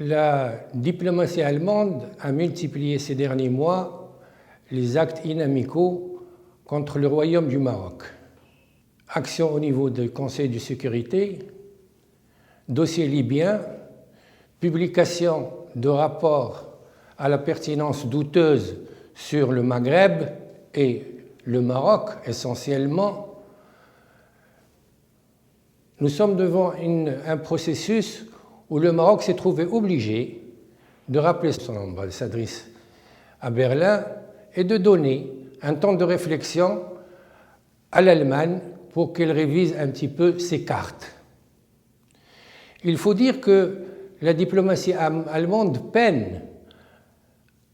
La diplomatie allemande a multiplié ces derniers mois les actes inamicaux contre le Royaume du Maroc. Action au niveau du Conseil de sécurité, dossier libyen, publication de rapports à la pertinence douteuse sur le Maghreb et le Maroc essentiellement. Nous sommes devant un processus où le Maroc s'est trouvé obligé de rappeler son ambassadrice à Berlin et de donner un temps de réflexion à l'Allemagne pour qu'elle révise un petit peu ses cartes. Il faut dire que la diplomatie allemande peine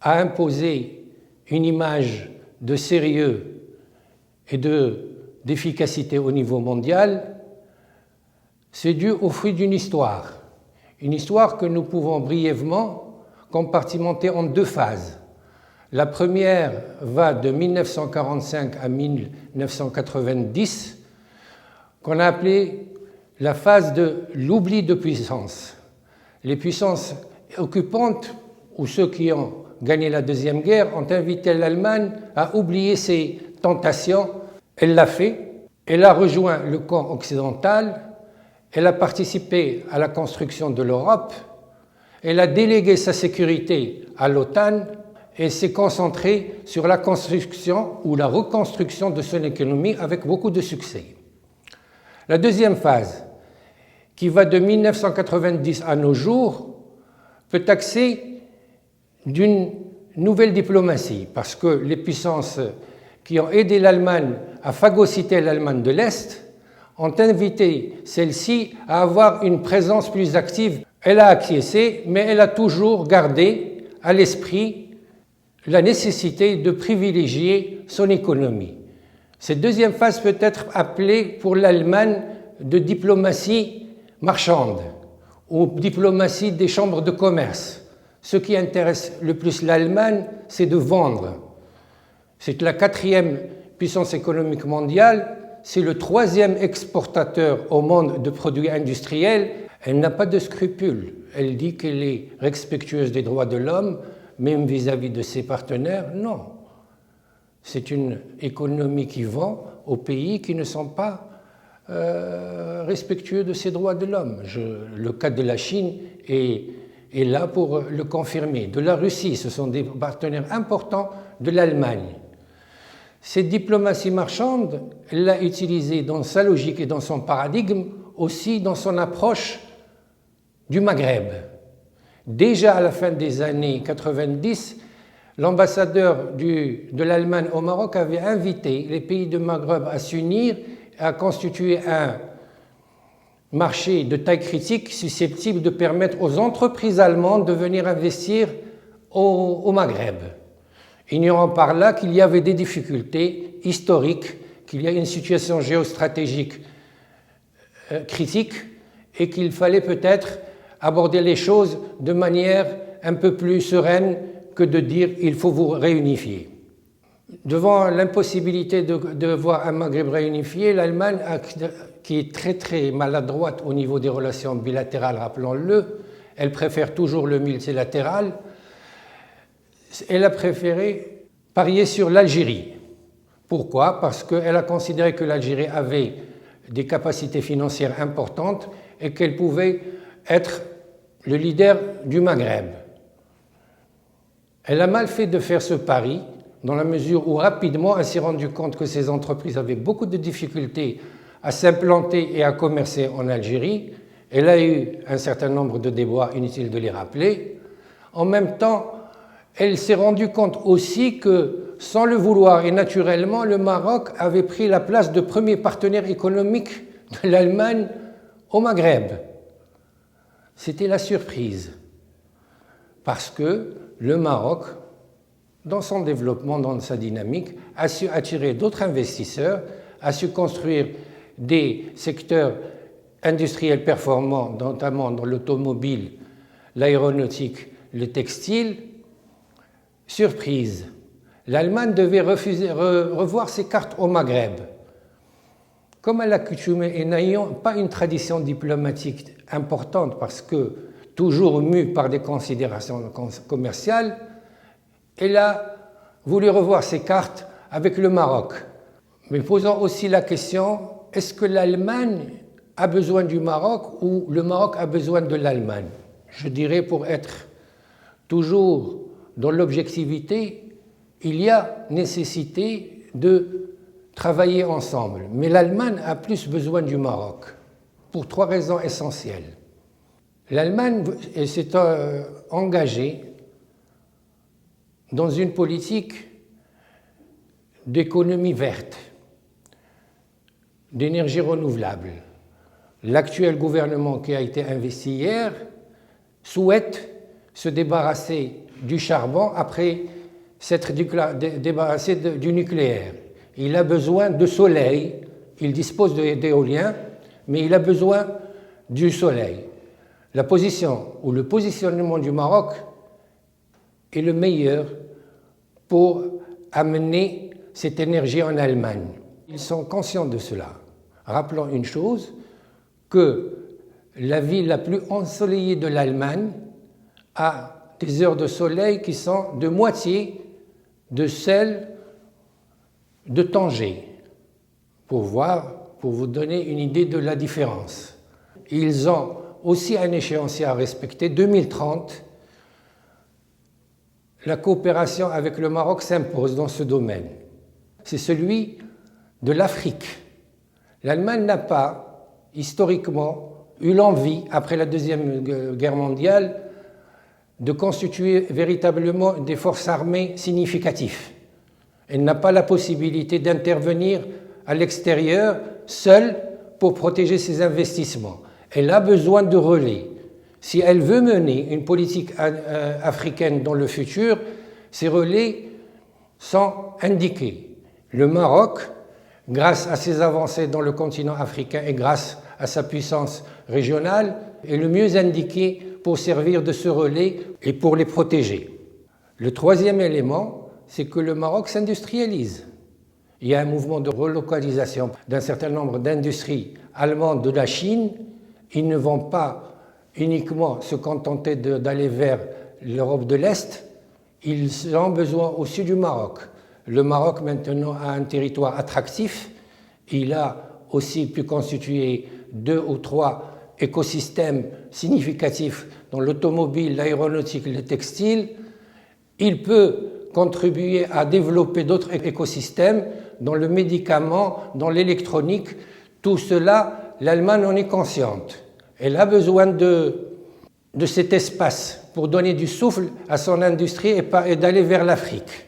à imposer une image de sérieux et d'efficacité au niveau mondial. C'est dû au fruit d'une histoire. Une histoire que nous pouvons brièvement compartimenter en deux phases. La première va de 1945 à 1990, qu'on a appelée la phase de l'oubli de puissance. Les puissances occupantes, ou ceux qui ont gagné la Deuxième Guerre, ont invité l'Allemagne à oublier ses tentations. Elle l'a fait, elle a rejoint le camp occidental, elle a participé à la construction de l'Europe, elle a délégué sa sécurité à l'OTAN et s'est concentrée sur la construction ou la reconstruction de son économie avec beaucoup de succès. La deuxième phase, qui va de 1990 à nos jours, peut taxer d'une nouvelle diplomatie, parce que les puissances qui ont aidé l'Allemagne à phagocyter l'Allemagne de l'Est ont invité celle-ci à avoir une présence plus active. Elle a acquiescé, mais elle a toujours gardé à l'esprit la nécessité de privilégier son économie. Cette deuxième phase peut être appelée pour l'Allemagne de diplomatie marchande ou diplomatie des chambres de commerce. Ce qui intéresse le plus l'Allemagne, c'est de vendre. C'est la quatrième puissance économique mondiale, c'est le troisième exportateur au monde de produits industriels. Elle n'a pas de scrupules. Elle dit qu'elle est respectueuse des droits de l'homme, même vis-à-vis de ses partenaires. Non. C'est une économie qui vend aux pays qui ne sont pas respectueux de ces droits de l'homme. Le cas de la Chine est là pour le confirmer. De la Russie, ce sont des partenaires importants de l'Allemagne. Cette diplomatie marchande, elle l'a utilisée dans sa logique et dans son paradigme, aussi dans son approche du Maghreb. Déjà à la fin des années 90, l'ambassadeur de l'Allemagne au Maroc avait invité les pays du Maghreb à s'unir et à constituer un marché de taille critique susceptible de permettre aux entreprises allemandes de venir investir au Maghreb, ignorant par là qu'il y avait des difficultés historiques, qu'il y a une situation géostratégique critique et qu'il fallait peut-être aborder les choses de manière un peu plus sereine que de dire « il faut vous réunifier ». Devant l'impossibilité de voir un Maghreb réunifié, l'Allemagne, qui est très très maladroite au niveau des relations bilatérales, rappelons-le, elle préfère toujours le multilatéral, elle a préféré parier sur l'Algérie. Pourquoi? Parce qu'elle a considéré que l'Algérie avait des capacités financières importantes et qu'elle pouvait être le leader du Maghreb. Elle a mal fait de faire ce pari, dans la mesure où rapidement elle s'est rendue compte que ces entreprises avaient beaucoup de difficultés à s'implanter et à commercer en Algérie. Elle a eu un certain nombre de déboires, inutile de les rappeler. En même temps, elle s'est rendue compte aussi que, sans le vouloir et naturellement, le Maroc avait pris la place de premier partenaire économique de l'Allemagne au Maghreb. C'était la surprise, parce que le Maroc, dans son développement, dans sa dynamique, a su attirer d'autres investisseurs, a su construire des secteurs industriels performants, notamment dans l'automobile, l'aéronautique, le textile. Surprise, l'Allemagne devait revoir ses cartes au Maghreb. Comme à l'accoutumée et n'ayant pas une tradition diplomatique importante, parce que toujours mue par des considérations commerciales, elle a voulu revoir ses cartes avec le Maroc. Mais posons aussi la question, est-ce que l'Allemagne a besoin du Maroc ou le Maroc a besoin de l'Allemagne? Je dirais, pour être toujours dans l'objectivité, il y a nécessité de travailler ensemble. Mais l'Allemagne a plus besoin du Maroc, pour 3 raisons essentielles. L'Allemagne s'est engagée dans une politique d'économie verte, d'énergie renouvelable. L'actuel gouvernement qui a été investi hier souhaite se débarrasser du charbon après s'être débarrassé du nucléaire. Il a besoin de soleil, il dispose d'éolien, mais il a besoin du soleil. La position ou le positionnement du Maroc est le meilleur pour amener cette énergie en Allemagne. Ils sont conscients de cela. Rappelons une chose, que la ville la plus ensoleillée de l'Allemagne a des heures de soleil qui sont de moitié de celles de Tanger, pour vous donner une idée de la différence. Ils ont aussi un échéancier à respecter, 2030. La coopération avec le Maroc s'impose dans ce domaine. C'est celui de l'Afrique. L'Allemagne n'a pas, historiquement, eu l'envie, après la Deuxième Guerre mondiale, de constituer véritablement des forces armées significatives. Elle n'a pas la possibilité d'intervenir à l'extérieur seule pour protéger ses investissements. Elle a besoin de relais. Si elle veut mener une politique africaine dans le futur, ces relais sont indiqués. Le Maroc, grâce à ses avancées dans le continent africain et grâce à sa puissance régionale, est le mieux indiqué pour servir de ce relais et pour les protéger. Le troisième élément, c'est que le Maroc s'industrialise. Il y a un mouvement de relocalisation d'un certain nombre d'industries allemandes de la Chine. Ils ne vont pas uniquement se contenter d'aller vers l'Europe de l'Est, ils ont besoin aussi du Maroc. Le Maroc maintenant a un territoire attractif, il a aussi pu constituer 2 ou 3 écosystèmes significatifs dans l'automobile, l'aéronautique, le textile. Il peut contribuer à développer d'autres écosystèmes dans le médicament, dans l'électronique. Tout cela, l'Allemagne en est consciente. Elle a besoin de cet espace pour donner du souffle à son industrie et d'aller vers l'Afrique.